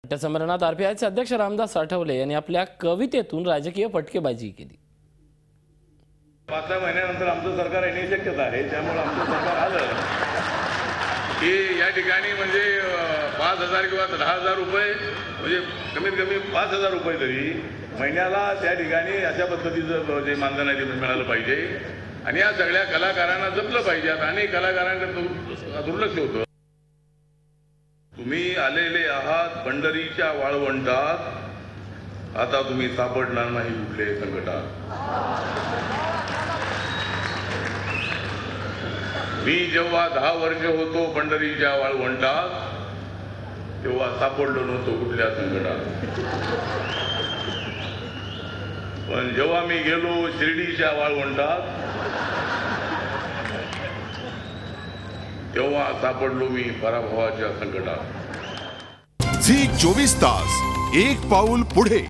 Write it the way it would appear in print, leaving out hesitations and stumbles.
संमेलनात आरपीआयचे अध्यक्ष रामदास आठवले यांनी आपल्या कवितेतून राजकीय फटकेबाजी केली। 5 महिन्यानंतर आमचं सरकार येण्याची शक्यता आहे, त्यामुळे आमचं सरकार आलं की या ठिकाणी म्हणजे 5,000 किंवा 10,000 रुपये म्हणजे कमीत कमी 5,000 रुपये तरी महिन्याला त्या ठिकाणी अशा पद्धतीचं जे मानधन आहे ते मिळालं पाहिजे आणि या सगळ्या कलाकारांना जपलं पाहिजे। अनेक कलाकारांकडे दुर्लक्ष होतं। तुम्ही आलेले आहात पंढरीच्या वाळवंटात, आता तुम्ही सापडणार नाही कुठले संकटात। मी जेव्हा 10 वर्ष होतो पंढरीच्या वाळवंटात, तेव्हा सापडलो नव्हतो कुठल्या संकटात। पण जेव्हा मी गेलो शिर्डीच्या वाळवंटात, तेव्हा सापडलो मी पराभवाच्या संकटात। झी 24 तास, एक पाऊल पुढे।